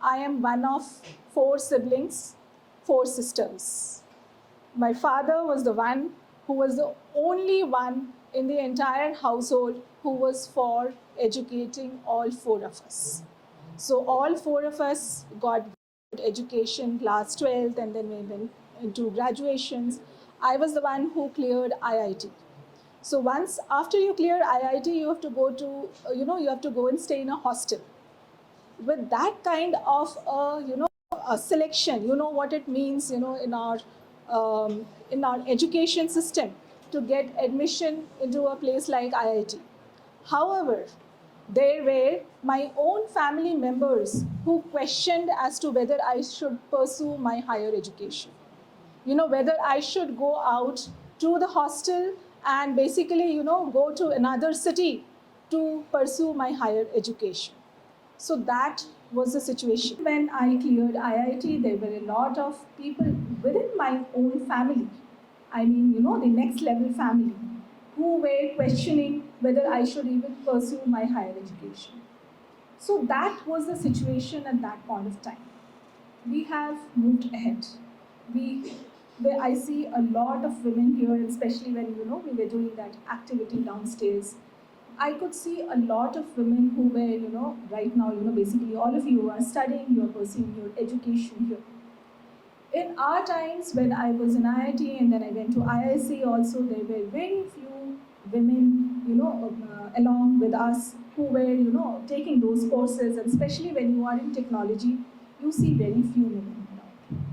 I am one of 4 siblings, 4 sisters. My father was the one who was the only one in the entire household who was for educating all 4 of us. So all 4 of us got education, class 12th, and then we went into graduations. I was the one who cleared IIT. So once after you clear IIT, you have to go to, you have to go and stay in a hostel. With that kind of a selection, you know what it means, in our education system to get admission into a place like IIT. However, there were my own family members who questioned as to whether I should pursue my higher education. Whether I should go out to the hostel and basically, go to another city to pursue my higher education. So that was the situation. When I cleared IIT, there were a lot of people within my own family, I mean, the next level family, who were questioning whether I should even pursue my higher education. So that was the situation at that point of time. We have moved ahead. I see a lot of women here, especially when we were doing that activity downstairs. I could see a lot of women who were, right now, basically all of you are studying, you're pursuing your education here. In our times, when I was in IIT and then I went to IIC also, there were very few women, along with us who were, taking those courses, and especially when you are in technology, you see very few women around.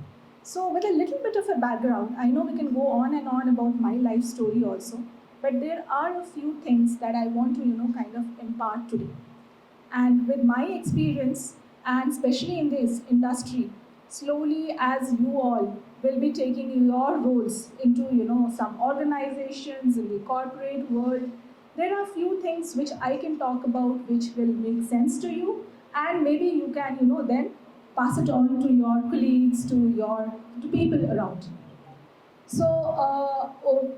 So with a little bit of a background, I know we can go on and on about my life story also, but there are a few things that I want to, kind of impart today. And with my experience, and especially in this industry, slowly as you all will be taking your roles into, some organizations in the corporate world, there are few things which I can talk about which will make sense to you, and maybe you can, then pass it on to your colleagues, to people around. So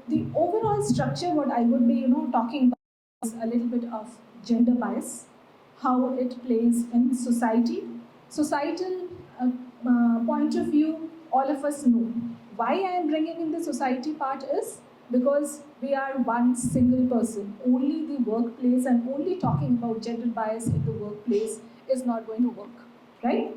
the overall structure, what I would be, talking about is a little bit of gender bias, how it plays in society. Societal point of view, all of us know. Why I am bringing in the society part is because we are one single person. Only the workplace and only talking about gender bias in the workplace is not going to work, right?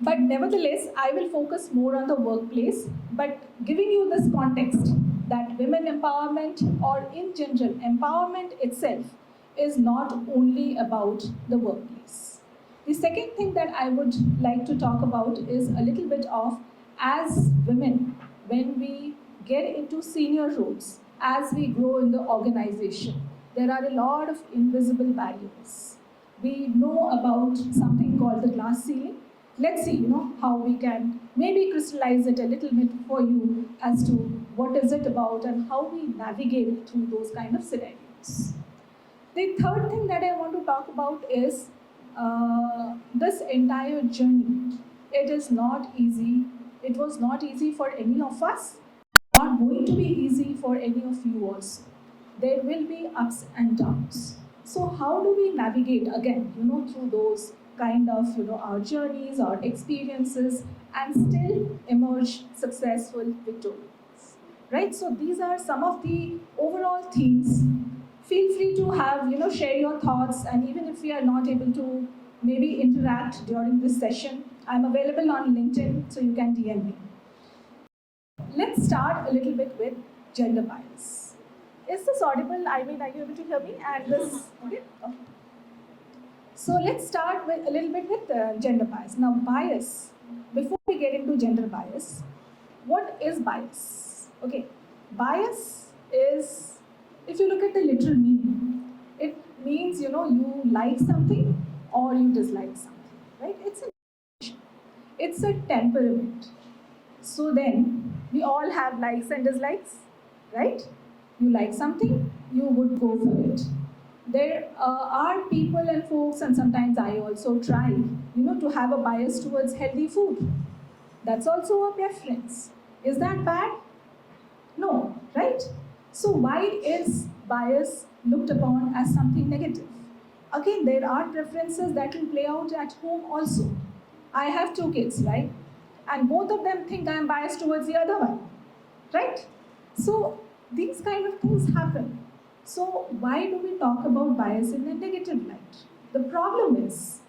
But nevertheless, I will focus more on the workplace, but giving you this context that women empowerment, or in general, empowerment itself is not only about the workplace. The second thing that I would like to talk about is a little bit of, as women, when we get into senior roles, as we grow in the organization, there are a lot of invisible barriers. We know about something called the glass ceiling. Let's see, how we can maybe crystallize it a little bit for you as to what is it about and how we navigate through those kind of scenarios. The third thing that I want to talk about is this entire journey. It is not easy. It was not easy for any of us. Not going to be easy for any of you also. There will be ups and downs. So how do we navigate again, through those kind of, our journeys, our experiences, and still emerge successful, victorious, right? So these are some of the overall themes. Feel free to have, share your thoughts, and even if we are not able to maybe interact during this session, I'm available on LinkedIn, so you can DM me. Let's start a little bit with gender bias. Is this audible? I mean, are you able to hear me? And this, okay? Okay. So let's start with a little bit with gender bias. Now, bias, before we get into gender bias, what is bias? Okay, bias is, if you look at the literal meaning, it means, you like something or you dislike something, right? It's a temperament. So then, we all have likes and dislikes, right? You like something, you would go for it. There are people and folks, and sometimes I also try, to have a bias towards healthy food. That's also a preference. Is that bad? No, right? So why is bias looked upon as something negative? Again, there are preferences that will play out at home also. I have two kids, right? And both of them think I'm biased towards the other one, right? So these kind of things happen. So why do we talk about bias in a negative light? The problem is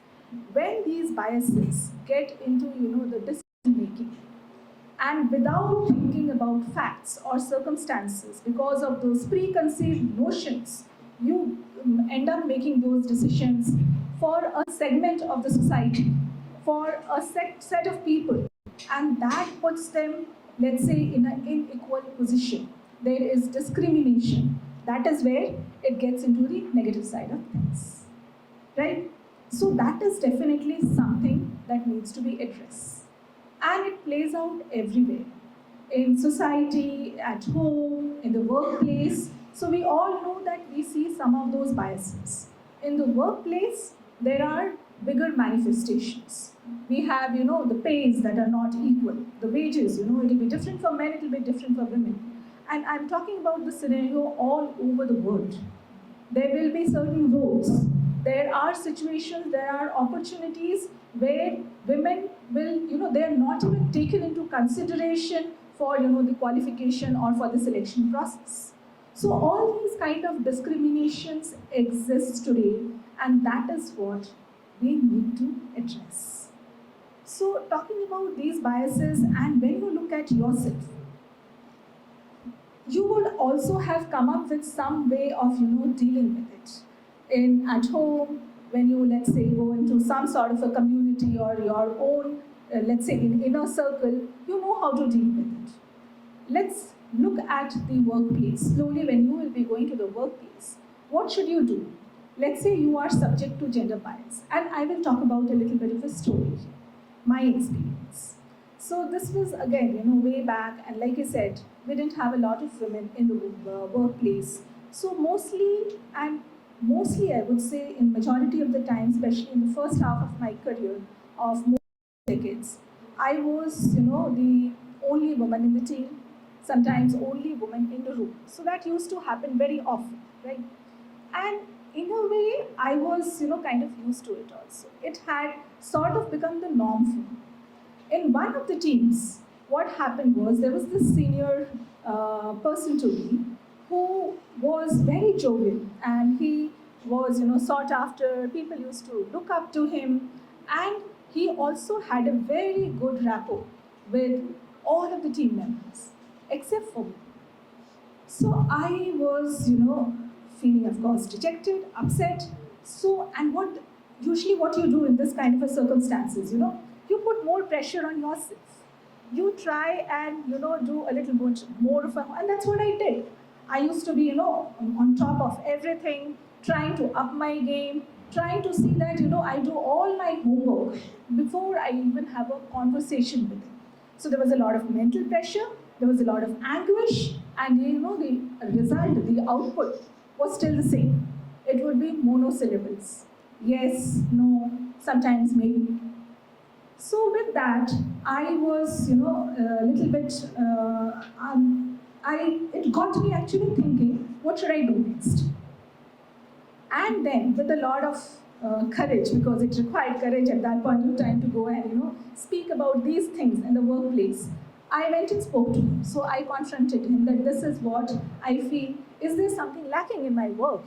when these biases get into the decision making, and without thinking about facts or circumstances, because of those preconceived notions, you end up making those decisions for a segment of the society, for a set of people, and that puts them, let's say, in an unequal position. There is discrimination. That is where it gets into the negative side of things, right? So that is definitely something that needs to be addressed. And it plays out everywhere, in society, at home, in the workplace. So we all know that we see some of those biases. In the workplace, there are bigger manifestations. We have, the pays that are not equal. The wages, it will be different for men, it will be different for women. And I'm talking about the scenario all over the world. There will be certain roles. There are situations, there are opportunities where women will, they are not even taken into consideration for, the qualification or for the selection process. So all these kind of discriminations exist today, and that is what we need to address. So talking about these biases, and when you look at yourself, you would also have come up with some way of dealing with it. In at home, when you, let's say, go into some sort of a community or your own, let's say, in inner circle, you know how to deal with it. Let's look at the workplace. Slowly, when you will be going to the workplace, what should you do? Let's say you are subject to gender bias, and I will talk about a little bit of a story, my experience. So this was again, way back, and like I said, we didn't have a lot of women in the workplace. So mostly I would say in majority of the time, especially in the first half of my career of more decades, I was, the only woman in the team, sometimes only woman in the room. So that used to happen very often, right? And in a way, I was, kind of used to it also. It had sort of become the norm for me. In one of the teams, what happened was there was this senior person to me who was very jovial, and he was sought after. People used to look up to him, and he also had a very good rapport with all of the team members except for me. So I was, feeling, of course, dejected, upset. So, and what you do in this kind of a circumstances, you put more pressure on yourself. You try and, do a little bit more of and that's what I did. I used to be, on top of everything, trying to up my game, trying to see that, I do all my homework before I even have a conversation with him. So there was a lot of mental pressure, there was a lot of anguish, and the result, the output was still the same. It would be monosyllables. Yes, no, sometimes maybe. So with that, I was, a little bit, it got me actually thinking, what should I do next? And then, with a lot of courage, because it required courage at that point of time to go and speak about these things in the workplace, I went and spoke to him. So I confronted him that this is what I feel. Is there something lacking in my work?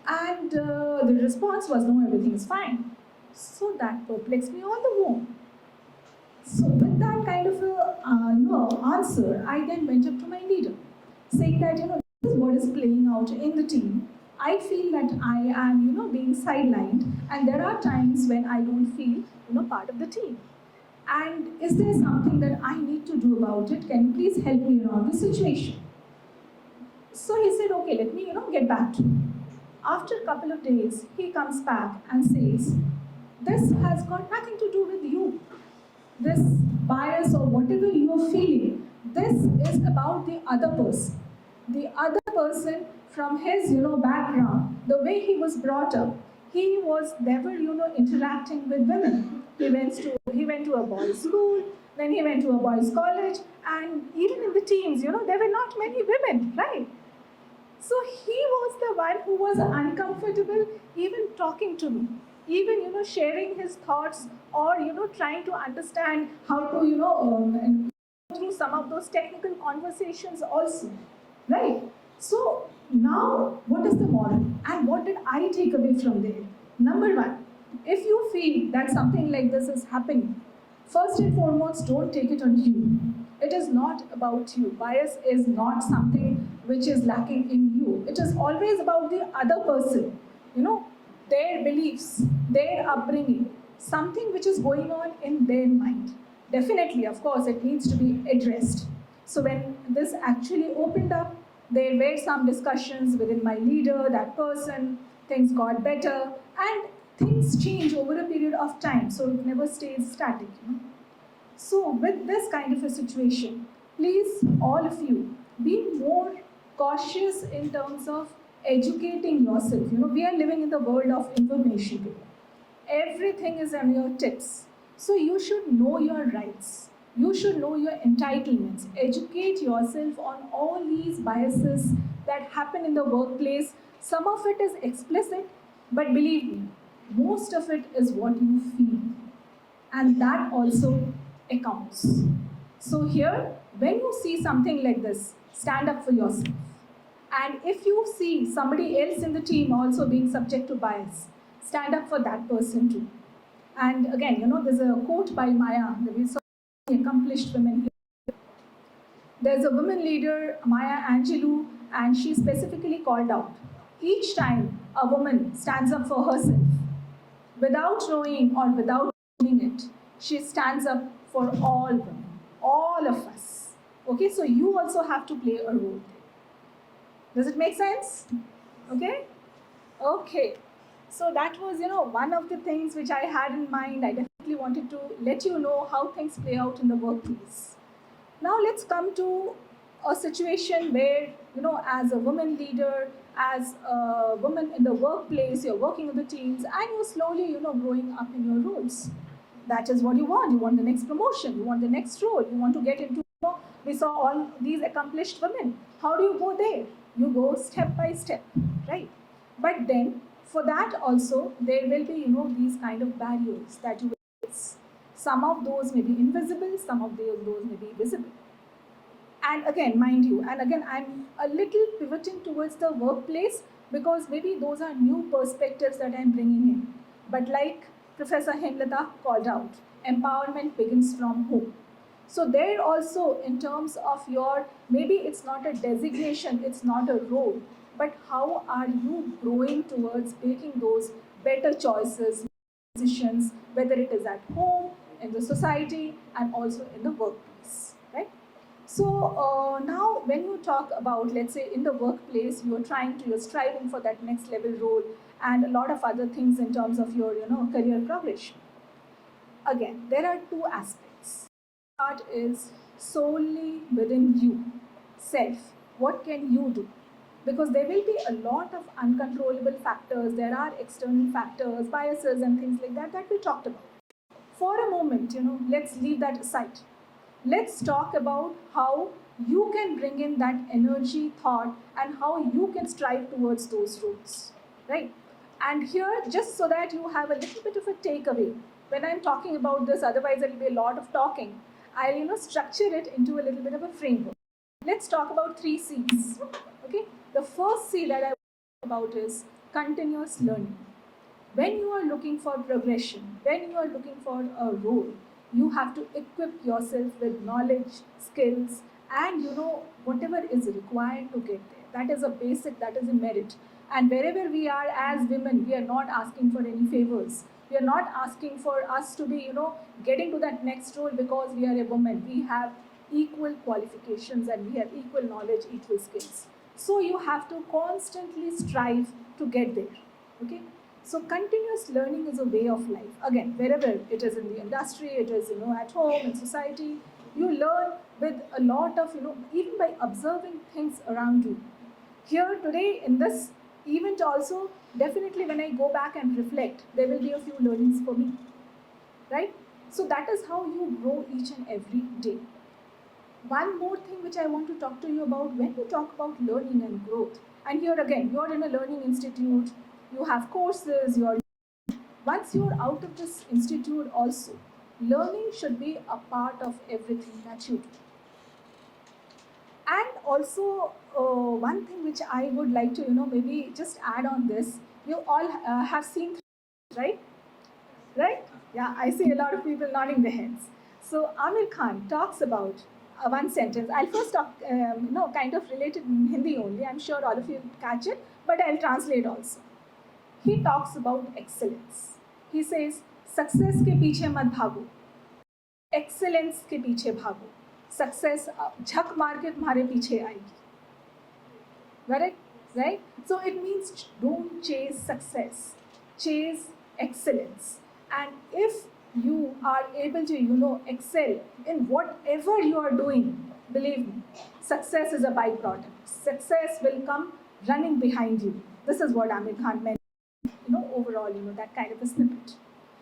And the response was, no, everything is fine. So that perplexed me all the more. So with that kind of a answer, I then went up to my leader, saying that this is what is playing out in the team. I feel that I am being sidelined, and there are times when I don't feel part of the team. And is there something that I need to do about it? Can you please help me around the situation? So he said, okay, let me get back to you. After a couple of days, he comes back and says, this has got nothing to do with you. This bias or whatever you are feeling, this is about the other person. The other person, from his background, the way he was brought up, he was never interacting with women. He went to a boys' school, then he went to a boys' college, and even in the teams, there were not many women, right? So he was the one who was uncomfortable even talking to me, even sharing his thoughts, or trying to understand how to and through some of those technical conversations also, right? So now, what is the moral, and what did I take away from there? Number one, if you feel that something like this is happening, first and foremost, don't take it on you. It is not about you. Bias is not something which is lacking in you. It is always about the other person, you know, their beliefs, their upbringing, something which is going on in their mind. Definitely, of course, it needs to be addressed. So when this actually opened up, there were some discussions within my leader, that person, things got better, and things change over a period of time, so it never stays static. So, with this kind of a situation, please, all of you, be more cautious in terms of educating yourself. We are living in the world of information today. Everything is on your tips. So, you should know your rights. You should know your entitlements. Educate yourself on all these biases that happen in the workplace. Some of it is explicit, but believe me, most of it is what you feel, and that also accounts. So, here, when you see something like this, stand up for yourself. And if you see somebody else in the team also being subject to bias, stand up for that person too. And again, there's a quote by Maya, the so accomplished women. There's a woman leader, Maya Angelou, and she specifically called out, each time a woman stands up for herself, without knowing or without doing it, she stands up for all women, all of us. Okay, so you also have to play a role there. Does it make sense? Okay? Okay. So that was, one of the things which I had in mind. I definitely wanted to let you know how things play out in the workplace. Now let's come to a situation where, as a woman leader, as a woman in the workplace, you're working with the teams, and you're slowly, growing up in your roles. That is what you want. You want the next promotion, you want the next role, you want to get into, we saw all these accomplished women. How do you go there? You go step by step, right? But then, for that also, there will be, these kind of barriers that you will face. Some of those may be invisible, some of those may be visible. And again, mind you, and again, I'm a little pivoting towards the workplace because maybe those are new perspectives that I'm bringing in. But like Professor Hemlata called out, empowerment begins from home. So there also, in terms of your, maybe it's not a designation, it's not a role, but how are you growing towards making those better choices, decisions, whether it is at home, in the society, and also in the workplace, right? So now when you talk about, let's say in the workplace, you're striving for that next level role and a lot of other things in terms of your, career progression. Again, there are two aspects. Part is solely within you, self. What can you do? Because there will be a lot of uncontrollable factors. There are external factors, biases and things like that we talked about. For a moment, let's leave that aside. Let's talk about how you can bring in that energy, thought, and how you can strive towards those roles, right? And here, just so that you have a little bit of a takeaway, when I'm talking about this, otherwise it'll be a lot of talking, I'll structure it into a little bit of a framework. Let's talk about 3 C's. Okay, the first C that I want to talk about is continuous learning. When you are looking for progression, when you are looking for a role, you have to equip yourself with knowledge, skills, and whatever is required to get there. That is a basic, that is a merit. And wherever we are as women, we are not asking for any favors. We are not asking for us to be, getting to that next role because we are a woman. We have equal qualifications and we have equal knowledge, equal skills. So you have to constantly strive to get there. Okay? So continuous learning is a way of life. Again, wherever it is in the industry, it is at home, in society, you learn with a lot of even by observing things around you. Here today in this event also, definitely when I go back and reflect, there will be a few learnings for me, right? So that is how you grow each and every day. One more thing which I want to talk to you about when you talk about learning and growth. And here again, you're in a learning institute, you have courses, Once you're out of this institute also, learning should be a part of everything that you do. And also, one thing which I would like to, maybe just add on this, you all have seen, right? Right? Yeah, I see a lot of people nodding their heads. So Amir Khan talks about one sentence. I'll first talk, kind of related in Hindi only. I'm sure all of you catch it, but I'll translate also. He talks about excellence. He says, success के पीछे मत भागो, excellence के पीछे भागो. Success झक मार के तुम्हारे पीछे आएगी. Correct? Right? So it means don't chase success, chase excellence. And if you are able to, excel in whatever you are doing, believe me, success is a byproduct. Success will come running behind you. This is what Amir Khan meant, overall, that kind of a snippet.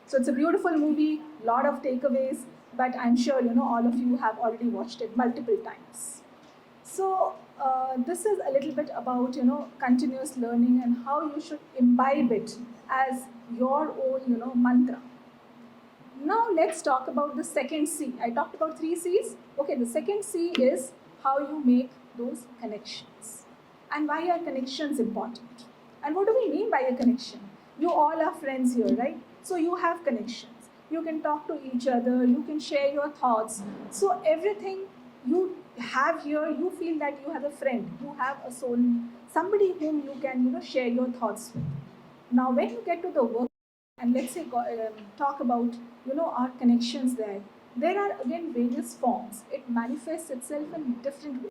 So it's a beautiful movie, lot of takeaways, but I'm sure, all of you have already watched it multiple times. So this is a little bit about, continuous learning and how you should imbibe it as your own, mantra. Now let's talk about the second C. I talked about 3 C's. Okay, the second C is how you make those connections. And why are connections important? And what do we mean by a connection? You all are friends here, right? So you have connections. You can talk to each other, you can share your thoughts. So everything you have here, you feel that you have a friend, you have a soul, somebody whom you can, share your thoughts with. Now, when you get to the work, and let's say talk about, our connections there, there are again various forms. It manifests itself in different ways.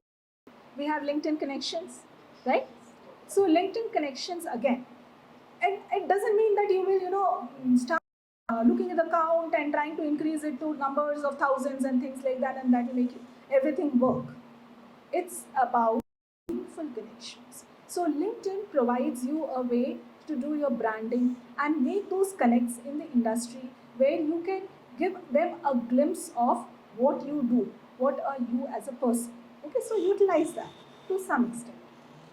We have LinkedIn connections, right? So LinkedIn connections again, and it doesn't mean that you will, start looking at the count and trying to increase it to numbers of thousands and things like that, and that will make everything work. It's about meaningful connections. So LinkedIn provides you a way to do your branding and make those connects in the industry where you can give them a glimpse of what you do, what are you as a person. Okay, so utilize that to some extent.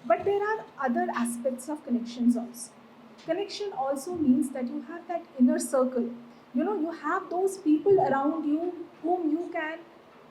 But there are other aspects of connections also. Connection also means that you have that inner circle. You have those people around you whom you can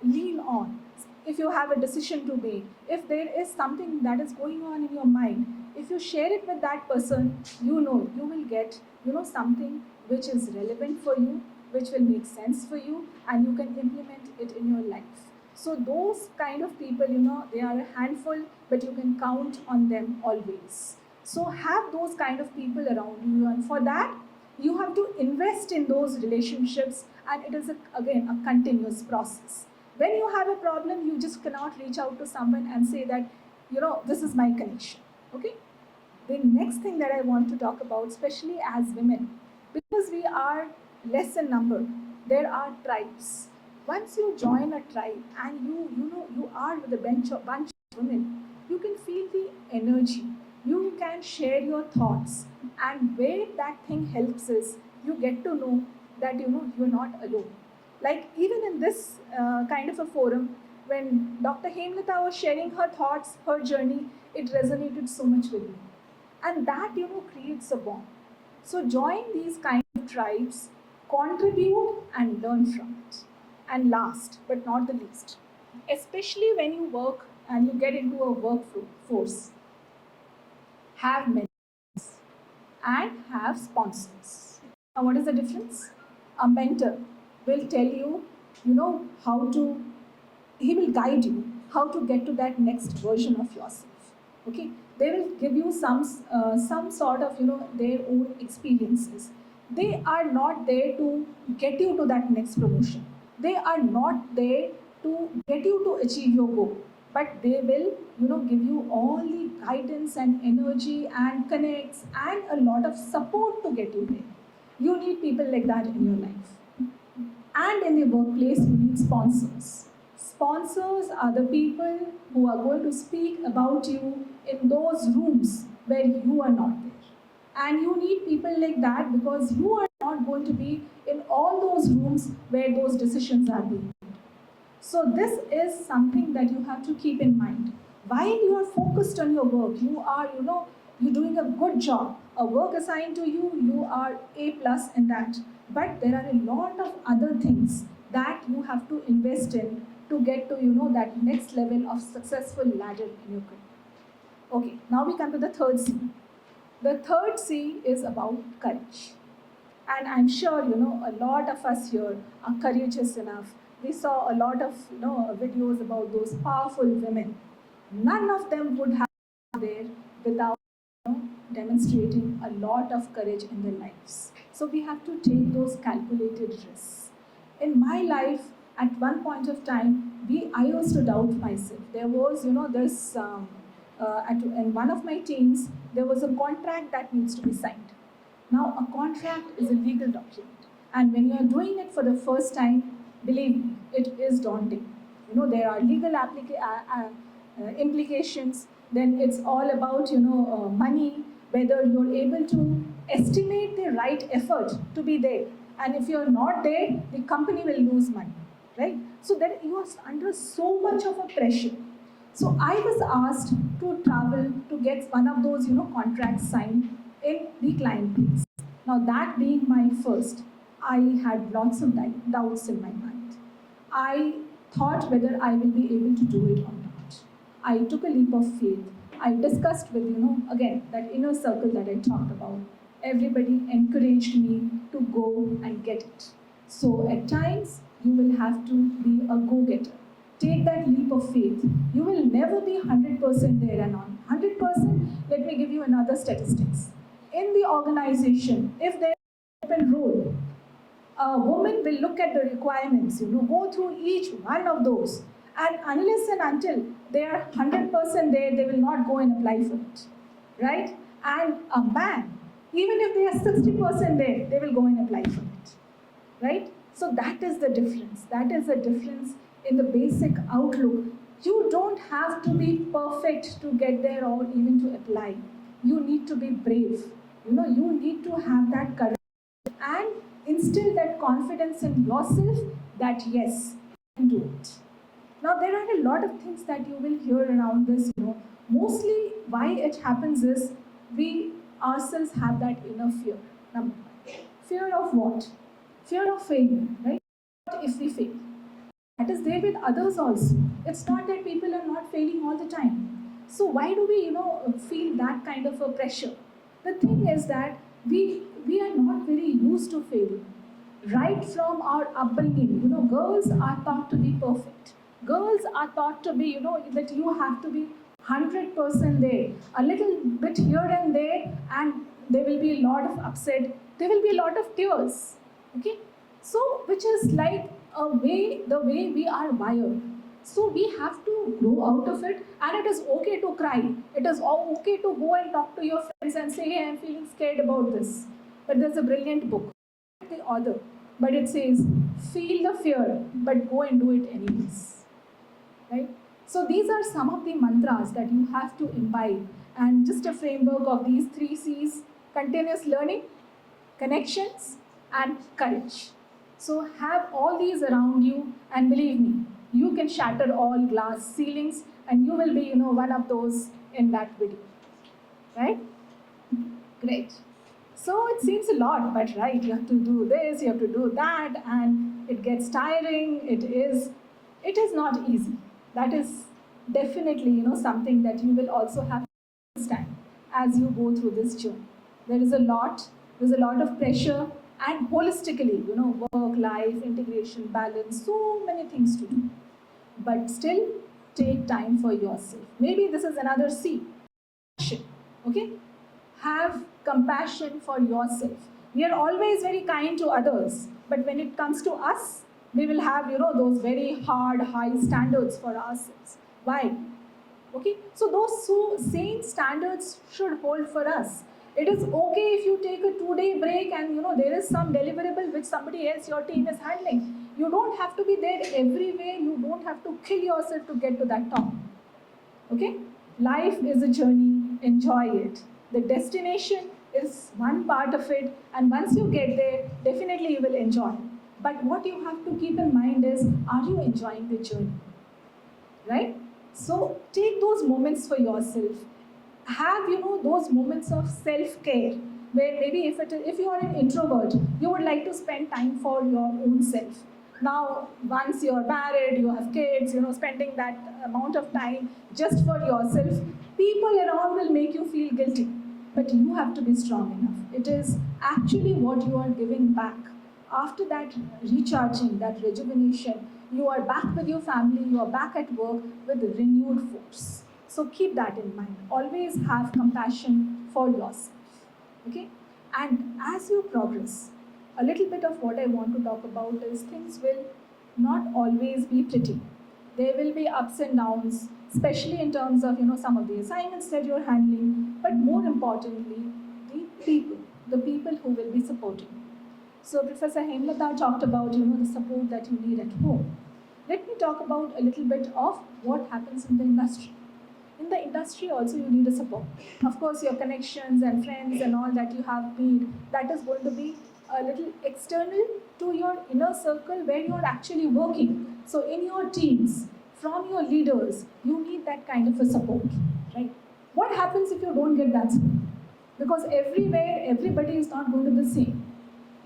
lean on. If you have a decision to make, if there is something that is going on in your mind, if you share it with that person, you will get, something which is relevant for you, which will make sense for you, and you can implement it in your life. So those kind of people, they are a handful, but you can count on them always. So have those kind of people around you, and for that, you have to invest in those relationships, and it is, again, a continuous process. When you have a problem, you just cannot reach out to someone and say that, this is my connection. Okay? The next thing that I want to talk about, especially as women, because we are less in number, there are tribes. Once you join a tribe and you are with a bunch of women, you can feel the energy. You can share your thoughts, and where that thing helps is you get to know that you're not alone. Like even in this kind of a forum, when Dr. Hemlata was sharing her thoughts, her journey, it resonated so much with me, and that creates a bond. So join these kind of tribes, contribute and learn from it. And last but not the least, especially when you work and you get into a workforce, have mentors and have sponsors. Now, what is the difference? A mentor will tell you, how to, he will guide you how to get to that next version of yourself. Okay, they will give you some sort of their own experiences. They are not there to get you to that next promotion. They are not there to get you to achieve your goal, but they will give you all the guidance and energy and connects and a lot of support to get you there. You need people like that in your life. And in the workplace, you need sponsors. Sponsors are the people who are going to speak about you in those rooms where you are not there. And you need people like that because you are not going to be in all those rooms where those decisions are being made. So this is something that you have to keep in mind. While you are focused on your work, you are, You're doing a good job. A work assigned to you, you are A plus in that. But there are a lot of other things that you have to invest in to get to that next level of successful ladder in your career. Okay, now we come to the third C. The third C is about courage. And I'm sure a lot of us here are courageous enough. We saw a lot of videos about those powerful women. None of them would have been there without demonstrating a lot of courage in their lives. So we have to take those calculated risks. In my life, at one point of time, I used to doubt myself. There was, this, in one of my teams, there was a contract that needs to be signed. Now, a contract is a legal document. And when you are doing it for the first time, believe me, it is daunting. There are legal implications. Then it's all about, money, whether you're able to estimate the right effort to be there. And if you're not there, the company will lose money, right? So then you are under so much of a pressure. So I was asked to travel to get one of those, contracts signed in the client place. Now that being my first, I had lots of doubts in my mind. I thought whether I will be able to do it or not. I took a leap of faith. I discussed with, again, that inner circle that I talked about. Everybody encouraged me to go and get it. So at times, you will have to be a go-getter. Take that leap of faith. You will never be 100% there and on. 100%, let me give you another statistics. In the organization, if there is an open role, a woman will look at the requirements, go through each one of those. And unless and until they are 100% there, they will not go and apply for it, right? And a man, even if they are 60% there, they will go and apply for it, right? So that is the difference. That is the difference in the basic outlook. You don't have to be perfect to get there or even to apply. You need to be brave. You need to have that courage and instill that confidence in yourself that yes, you can do it. Now, there are a lot of things that you will hear around this. Mostly why it happens is we ourselves have that inner fear. Number one. Fear of what? Fear of failure, right? What if we fail? That is there with others also. It's not that people are not failing all the time. So why do we, feel that kind of a pressure? The thing is that we are not very used to failing. Right from our upbringing, girls are taught to be perfect. Girls are taught to be, that you have to be 100% there. A little bit here and there, and there will be a lot of upset. There will be a lot of tears. Okay? So, which is like the way we are wired. So we have to grow out of it, and it is okay to cry. It is okay to go and talk to your friends and say, hey, I'm feeling scared about this. But there's a brilliant book, the author, but it says, feel the fear, but go and do it anyways. Right? So these are some of the mantras that you have to imbibe, and just a framework of these 3 C's: continuous learning, connections, and courage. So have all these around you, and believe me, you can shatter all glass ceilings, and you will be, one of those in that video. Right? Great. So it seems a lot, but right, you have to do this, you have to do that, and it gets tiring. It is not easy. That is definitely, something that you will also have to understand as you go through this journey. There's a lot of pressure, and holistically, work, life, integration, balance, so many things to do. But still, take time for yourself. Maybe this is another C. Okay? Have compassion for yourself. We are always very kind to others, but when it comes to us, we will have, those very hard, high standards for ourselves. Why? Okay? So those same standards should hold for us. It is okay if you take a 2-day break and there is some deliverable which somebody else, your team is handling. You don't have to be there every way. You don't have to kill yourself to get to that top. Okay? Life is a journey. Enjoy it. The destination is one part of it, and once you get there, definitely you will enjoy. But what you have to keep in mind is, are you enjoying the journey? Right? So take those moments for yourself. have those moments of self-care where maybe if you are an introvert, you would like to spend time for your own self. Now once you're married, you have kids, spending that amount of time just for yourself, people around will make you feel guilty, but you have to be strong enough. It is actually what you are giving back. After that recharging, that rejuvenation, you are back with your family, you are back at work with renewed force. So keep that in mind. Always have compassion for yourself. Okay? And as you progress, a little bit of what I want to talk about is things will not always be pretty. There will be ups and downs, especially in terms of some of the assignments that you're handling, but more importantly, the people who will be supporting you. So Professor Hemlata talked about the support that you need at home. Let me talk about a little bit of what happens in the industry. In the industry also you need a support. Of course, your connections and friends and all that you have made, that is going to be a little external to your inner circle where you are actually working. So in your teams, from your leaders, you need that kind of a support, right? What happens if you don't get that support? Because everywhere, everybody is not going to be the same.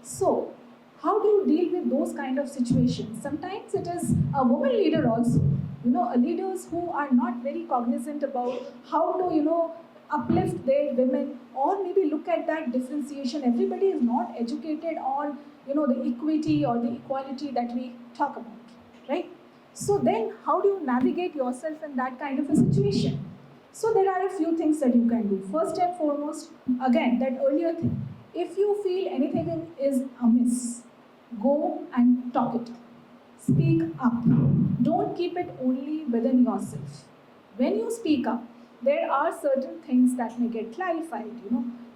So, how do you deal with those kind of situations? Sometimes it is a woman leader also. Leaders who are not very cognizant about how to, uplift their women or maybe look at that differentiation. Everybody is not educated on, the equity or the equality that we talk about, right? So then how do you navigate yourself in that kind of a situation? So there are a few things that you can do. First and foremost, again, that earlier thing, if you feel anything is amiss, go and talk it out. Speak up. Don't keep it only within yourself. When you speak up, there are certain things that may get clarified.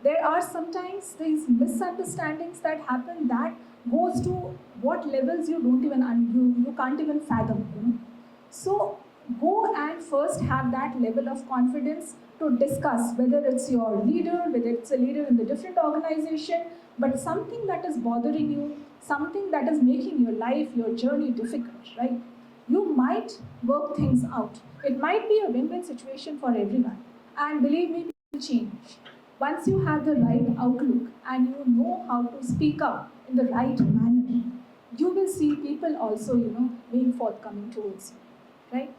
There are sometimes these misunderstandings that happen that goes to what levels you don't even you can't even fathom. So go and first have that level of confidence to discuss whether it's your leader, whether it's a leader in the different organization, but something that is bothering you, something that is making your life, your journey difficult, right? You might work things out. It might be a win-win situation for everyone. And believe me, it will change. Once you have the right outlook and you know how to speak up in the right manner, you will see people also, being forthcoming towards you, right?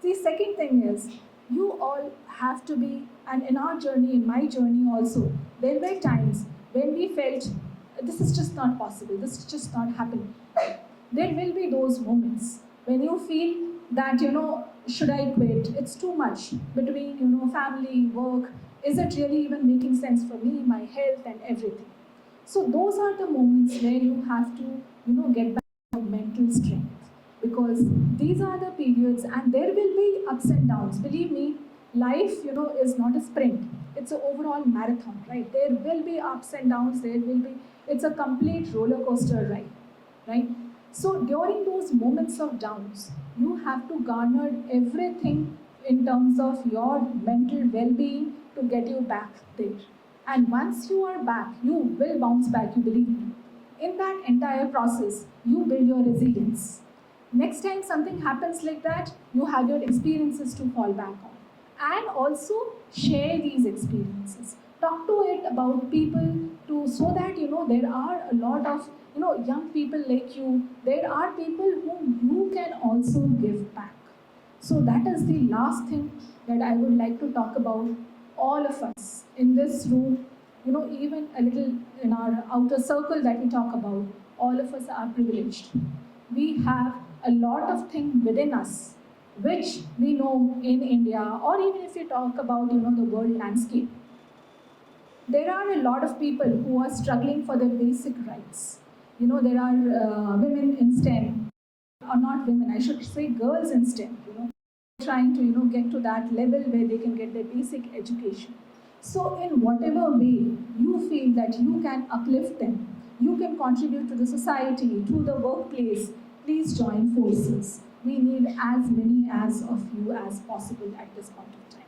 The second thing is, you all have to be, and in our journey, in my journey also, there were times when we felt this is just not possible, this is just not happening. There will be those moments when you feel that, should I quit? It's too much between, family, work. Is it really even making sense for me, my health, and everything? So those are the moments where you have to, get back your mental strength, because these are the periods, and there will be ups and downs. Believe me, life, is not a sprint. It's an overall marathon, right? There will be ups and downs. It's a complete roller coaster ride, right? So during those moments of downs, you have to garner everything in terms of your mental well-being to get you back there. And once you are back, you will bounce back, you believe me. In that entire process, you build your resilience. Next time something happens like that, you have your experiences to fall back on. And also share these experiences. Talk to it about people to so that there are a lot of young people like you. There are people whom you can also give back. So that is the last thing that I would like to talk about. All of us in this room, even a little in our outer circle that we talk about, all of us are privileged. We have a lot of things within us which we know in India, or even if you talk about the world landscape. There are a lot of people who are struggling for their basic rights. There are women in STEM, or not women, I should say girls in STEM, trying to get to that level where they can get their basic education. So in whatever way you feel that you can uplift them, you can contribute to the society, to the workplace, please join forces. We need as many as of you as possible at this point of time.